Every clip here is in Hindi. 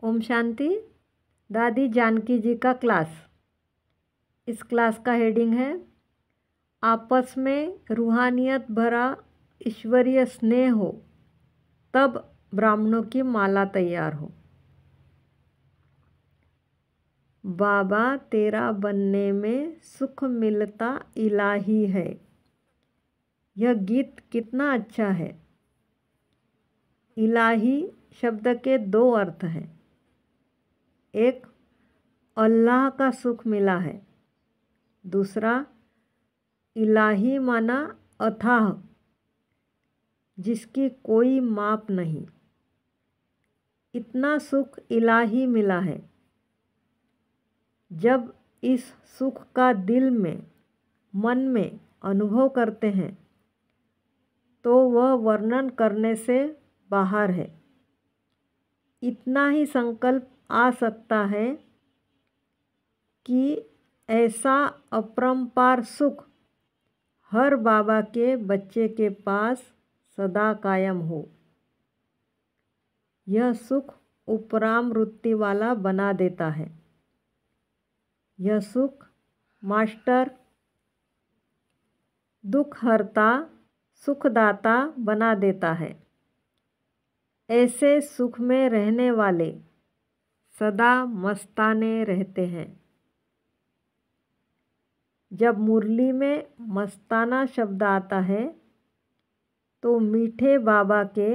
ओम शांति। दादी जानकी जी का क्लास। इस क्लास का हेडिंग है आपस में रूहानियत भरा ईश्वरीय स्नेह हो तब ब्राह्मणों की माला तैयार हो। बाबा तेरा बनने में सुख मिलता इलाही है। यह गीत कितना अच्छा है। इलाही शब्द के दो अर्थ हैं। एक, अल्लाह का सुख मिला है। दूसरा, इलाही माना अथाह, जिसकी कोई माप नहीं। इतना सुख इलाही मिला है। जब इस सुख का दिल में, मन में अनुभव करते हैं तो वह वर्णन करने से बाहर है। इतना ही संकल्प आ सकता है कि ऐसा अपरंपार सुख हर बाबा के बच्चे के पास सदा कायम हो। यह सुख उपरामवृत्ति वाला बना देता है। यह सुख मास्टर दुख हरता सुखदाता बना देता है। ऐसे सुख में रहने वाले सदा मस्ताने रहते हैं। जब मुरली में मस्ताना शब्द आता है तो मीठे बाबा के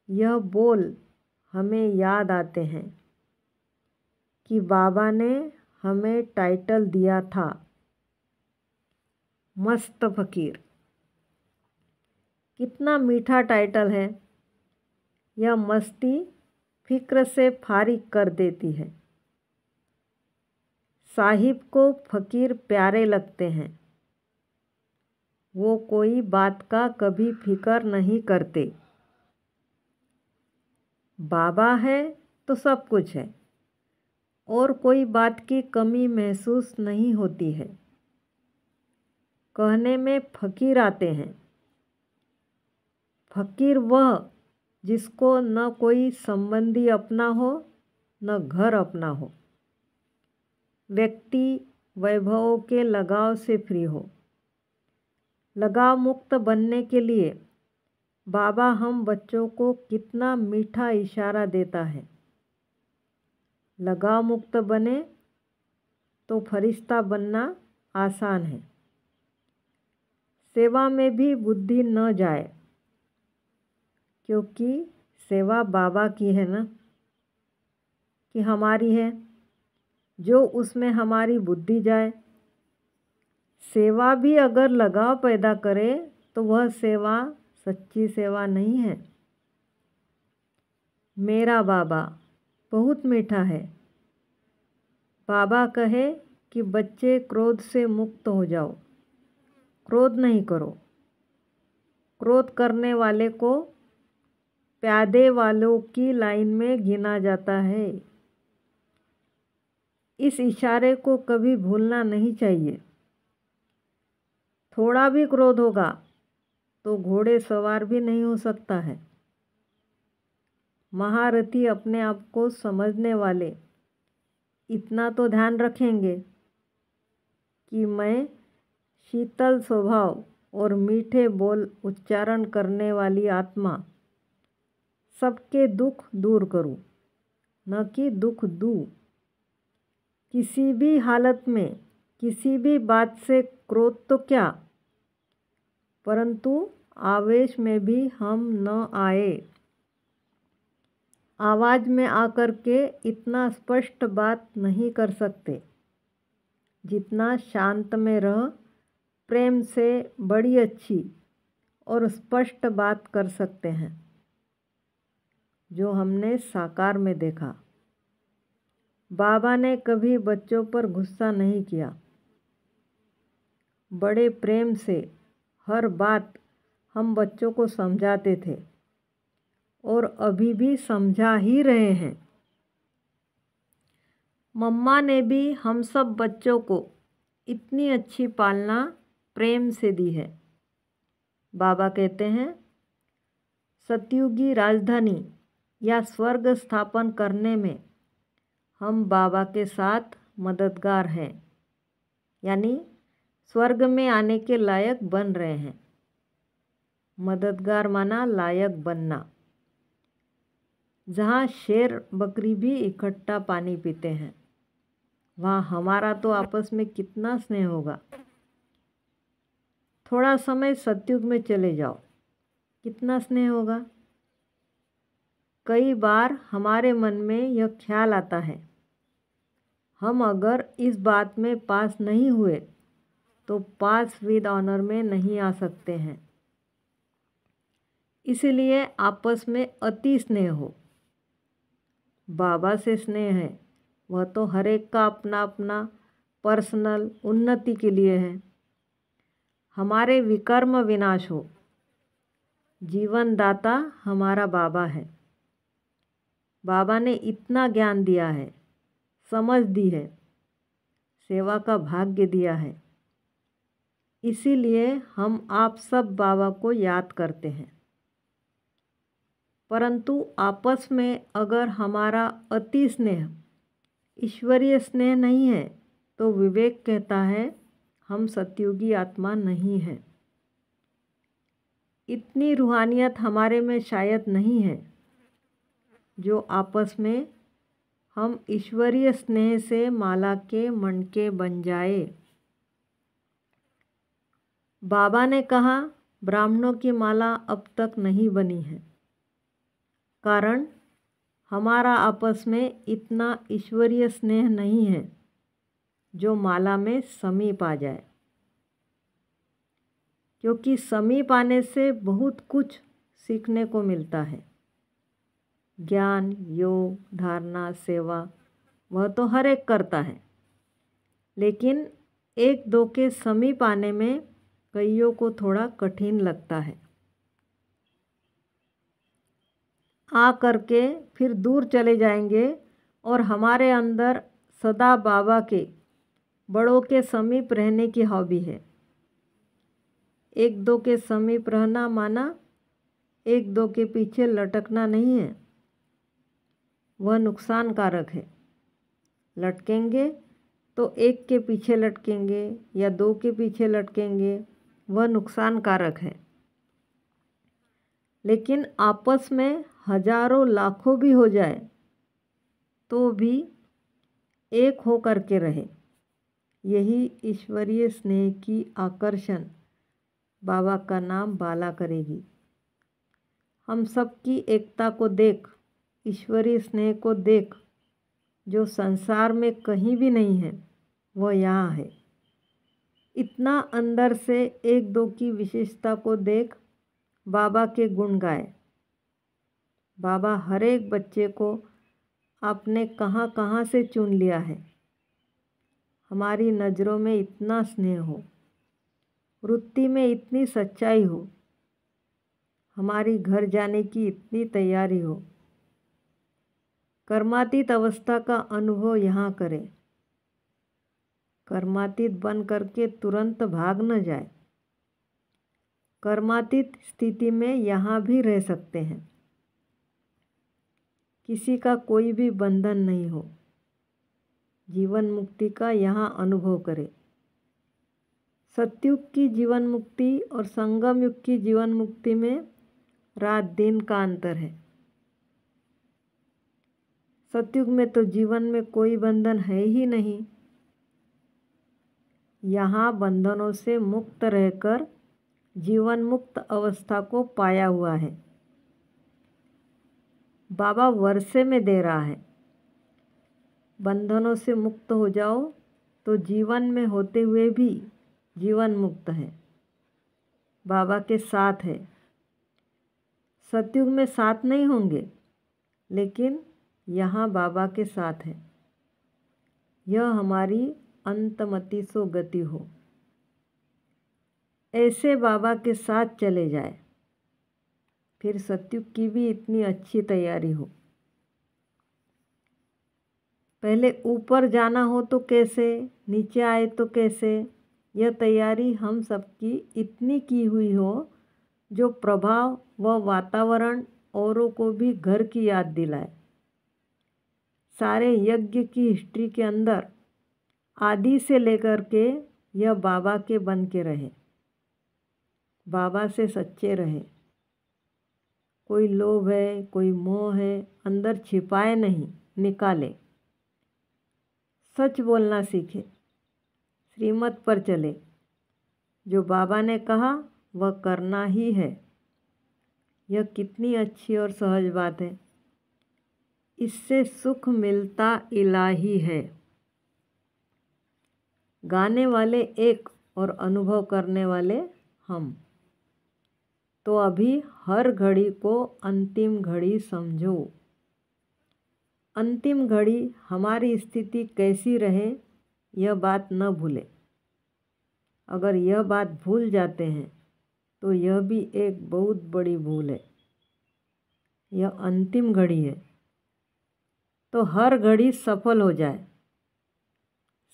यह बोल हमें याद आते हैं कि बाबा ने हमें टाइटल दिया था मस्त फकीर। कितना मीठा टाइटल है। यह मस्ती फिक्र से फारिग कर देती है। साहिब को फकीर प्यारे लगते हैं। वो कोई बात का कभी फिक्र नहीं करते। बाबा है तो सब कुछ है और कोई बात की कमी महसूस नहीं होती है। कहने में फकीर आते हैं। फकीर वह जिसको न कोई संबंधी अपना हो न घर अपना हो। व्यक्ति वैभवों के लगाव से फ्री हो। लगाव मुक्त बनने के लिए बाबा हम बच्चों को कितना मीठा इशारा देता है। लगाव मुक्त बने तो फरिश्ता बनना आसान है। सेवा में भी बुद्धि न जाए, क्योंकि सेवा बाबा की है ना, कि हमारी है। जो उसमें हमारी बुद्धि जाए, सेवा भी अगर लगाव पैदा करे तो वह सेवा सच्ची सेवा नहीं है। मेरा बाबा बहुत मीठा है। बाबा कहे कि बच्चे क्रोध से मुक्त हो जाओ। क्रोध नहीं करो। क्रोध करने वाले को प्यादे वालों की लाइन में गिना जाता है। इस इशारे को कभी भूलना नहीं चाहिए। थोड़ा भी क्रोध होगा तो घोड़े सवार भी नहीं हो सकता है। महारथी अपने आप को समझने वाले इतना तो ध्यान रखेंगे कि मैं शीतल स्वभाव और मीठे बोल उच्चारण करने वाली आत्मा सबके दुख दूर करूं, न कि दुख दूं। किसी भी हालत में किसी भी बात से क्रोध तो क्या, परंतु आवेश में भी हम न आए। आवाज़ में आकर के इतना स्पष्ट बात नहीं कर सकते जितना शांत में रह प्रेम से बड़ी अच्छी और स्पष्ट बात कर सकते हैं, जो हमने साकार में देखा। बाबा ने कभी बच्चों पर गुस्सा नहीं किया। बड़े प्रेम से हर बात हम बच्चों को समझाते थे और अभी भी समझा ही रहे हैं। मम्मा ने भी हम सब बच्चों को इतनी अच्छी पालना प्रेम से दी है। बाबा कहते हैं सतयुगी राजधानी या स्वर्ग स्थापन करने में हम बाबा के साथ मददगार हैं, यानी स्वर्ग में आने के लायक बन रहे हैं। मददगार माना लायक बनना। जहाँ शेर बकरी भी इकट्ठा पानी पीते हैं, वहाँ हमारा तो आपस में कितना स्नेह होगा। थोड़ा समय सतयुग में चले जाओ, कितना स्नेह होगा। कई बार हमारे मन में यह ख्याल आता है, हम अगर इस बात में पास नहीं हुए तो पास विद ऑनर में नहीं आ सकते हैं। इसलिए आपस में अति स्नेह हो। बाबा से स्नेह है, वह तो हर एक का अपना अपना पर्सनल उन्नति के लिए है। हमारे विकर्म विनाश हो। जीवन दाता हमारा बाबा है। बाबा ने इतना ज्ञान दिया है, समझ दी है, सेवा का भाग्य दिया है। इसीलिए हम आप सब बाबा को याद करते हैं। परंतु आपस में अगर हमारा अति स्नेह ईश्वरीय स्नेह नहीं है तो विवेक कहता है हम सतयुगी आत्मा नहीं हैं। इतनी रूहानियत हमारे में शायद नहीं है जो आपस में हम ईश्वरीय स्नेह से माला के मणके बन जाए। बाबा ने कहा ब्राह्मणों की माला अब तक नहीं बनी है, कारण हमारा आपस में इतना ईश्वरीय स्नेह नहीं है जो माला में समीप आ जाए। क्योंकि समीप आने से बहुत कुछ सीखने को मिलता है। ज्ञान, योग, धारणा, सेवा वह तो हर एक करता है, लेकिन एक दो के समीप आने में कईयों को थोड़ा कठिन लगता है। आ करके फिर दूर चले जाएंगे और हमारे अंदर सदा बाबा के बड़ों के समीप रहने की हॉबी है। एक दो के समीप रहना माना एक दो के पीछे लटकना नहीं है, वह नुकसानकारक है। लटकेंगे तो एक के पीछे लटकेंगे या दो के पीछे लटकेंगे, वह नुकसानकारक है। लेकिन आपस में हजारों लाखों भी हो जाए तो भी एक हो करके रहे। यही ईश्वरीय स्नेह की आकर्षण बाबा का नाम बाला करेगी। हम सबकी एकता को देख, ईश्वरीय स्नेह को देख, जो संसार में कहीं भी नहीं है वह यहाँ है। इतना अंदर से एक दो की विशेषता को देख बाबा के गुण गाए। बाबा हर एक बच्चे को आपने कहाँ कहाँ से चुन लिया है। हमारी नज़रों में इतना स्नेह हो, वृत्ति में इतनी सच्चाई हो, हमारी घर जाने की इतनी तैयारी हो। कर्मातीत अवस्था का अनुभव यहाँ करें। कर्मातीत बन करके तुरंत भाग न जाए। कर्मातीत स्थिति में यहाँ भी रह सकते हैं। किसी का कोई भी बंधन नहीं हो। जीवन मुक्ति का यहाँ अनुभव करें। सतयुग की जीवन मुक्ति और संगम युग की जीवन मुक्ति में रात दिन का अंतर है। सतयुग में तो जीवन में कोई बंधन है ही नहीं। यहाँ बंधनों से मुक्त रहकर जीवन मुक्त अवस्था को पाया हुआ है। बाबा वर्षे में दे रहा है। बंधनों से मुक्त हो जाओ तो जीवन में होते हुए भी जीवन मुक्त है, बाबा के साथ है। सतयुग में साथ नहीं होंगे, लेकिन यहाँ बाबा के साथ है। यह हमारी अंतमति सो गति हो। ऐसे बाबा के साथ चले जाए, फिर सतयुग की भी इतनी अच्छी तैयारी हो। पहले ऊपर जाना हो तो कैसे, नीचे आए तो कैसे, यह तैयारी हम सबकी इतनी की हुई हो जो प्रभाव व वातावरण औरों को भी घर की याद दिलाए। सारे यज्ञ की हिस्ट्री के अंदर आदि से लेकर के यह बाबा के बन के रहे, बाबा से सच्चे रहे। कोई लोभ है, कोई मोह है, अंदर छिपाए नहीं, निकाले। सच बोलना सीखे, श्रीमत पर चले। जो बाबा ने कहा वह करना ही है। यह कितनी अच्छी और सहज बात है। इससे सुख मिलता इलाही है। गाने वाले एक और अनुभव करने वाले हम। तो अभी हर घड़ी को अंतिम घड़ी समझो। अंतिम घड़ी हमारी स्थिति कैसी रहे यह बात न भूले। अगर यह बात भूल जाते हैं तो यह भी एक बहुत बड़ी भूल है। यह अंतिम घड़ी है तो हर घड़ी सफल हो जाए।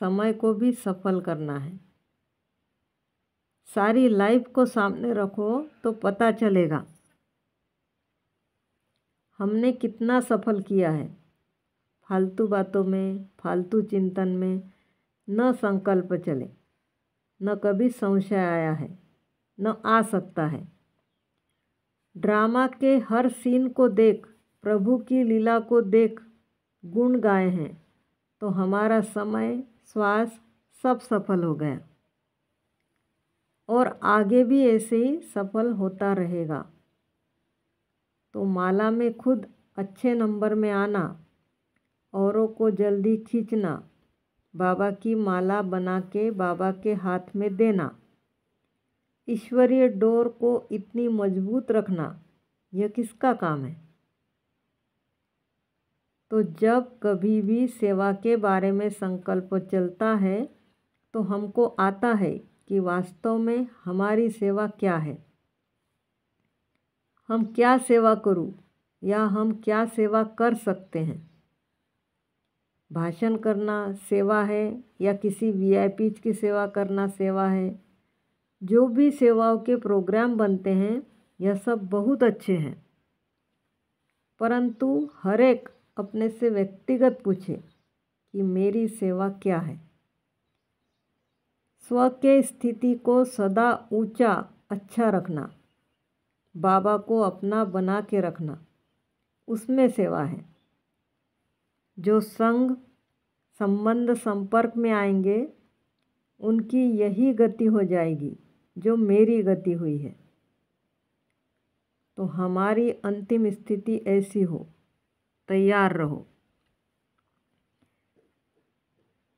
समय को भी सफल करना है। सारी लाइफ को सामने रखो तो पता चलेगा हमने कितना सफल किया है। फालतू बातों में, फालतू चिंतन में न संकल्प चले, न कभी संशय आया है, न आ सकता है। ड्रामा के हर सीन को देख, प्रभु की लीला को देख गुण गाए हैं तो हमारा समय, श्वास सब सफल हो गया और आगे भी ऐसे ही सफल होता रहेगा। तो माला में खुद अच्छे नंबर में आना, औरों को जल्दी खींचना, बाबा की माला बना के बाबा के हाथ में देना, ईश्वरीय डोर को इतनी मजबूत रखना, यह किसका काम है? तो जब कभी भी सेवा के बारे में संकल्प चलता है तो हमको आता है कि वास्तव में हमारी सेवा क्या है। हम क्या सेवा करूं या हम क्या सेवा कर सकते हैं। भाषण करना सेवा है या किसी वीआईपी की सेवा करना सेवा है। जो भी सेवाओं के प्रोग्राम बनते हैं यह सब बहुत अच्छे हैं, परंतु हर एक अपने से व्यक्तिगत पूछे कि मेरी सेवा क्या है। स्व के स्थिति को सदा ऊंचा अच्छा रखना, बाबा को अपना बना के रखना, उसमें सेवा है। जो संग संबंध संपर्क में आएंगे उनकी यही गति हो जाएगी जो मेरी गति हुई है। तो हमारी अंतिम स्थिति ऐसी हो, तैयार रहो।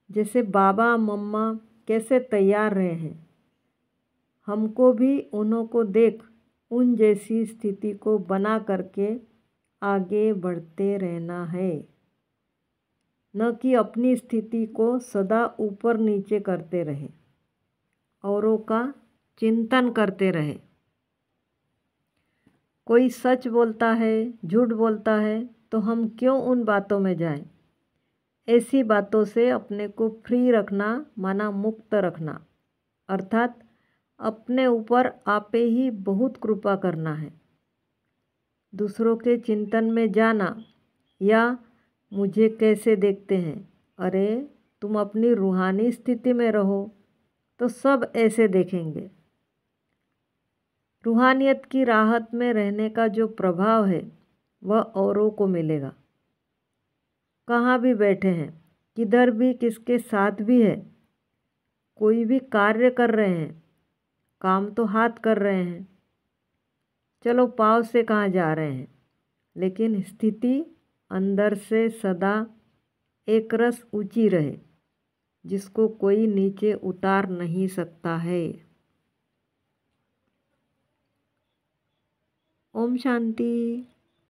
जैसे बाबा मम्मा कैसे तैयार रहे हैं, हमको भी उन्हों को देख उन जैसी स्थिति को बना करके आगे बढ़ते रहना है, न कि अपनी स्थिति को सदा ऊपर नीचे करते रहे, औरों का चिंतन करते रहे। कोई सच बोलता है, झूठ बोलता है तो हम क्यों उन बातों में जाएं। ऐसी बातों से अपने को फ्री रखना माना मुक्त रखना, अर्थात अपने ऊपर आपे ही बहुत कृपा करना है। दूसरों के चिंतन में जाना या मुझे कैसे देखते हैं, अरे तुम अपनी रूहानी स्थिति में रहो तो सब ऐसे देखेंगे। रूहानियत की राहत में रहने का जो प्रभाव है वह औरों को मिलेगा। कहाँ भी बैठे हैं, किधर भी, किसके साथ भी है, कोई भी कार्य कर रहे हैं, काम तो हाथ कर रहे हैं, चलो पाँव से कहाँ जा रहे हैं, लेकिन स्थिति अंदर से सदा एक रस ऊंची रहे जिसको कोई नीचे उतार नहीं सकता है। ओम शांति।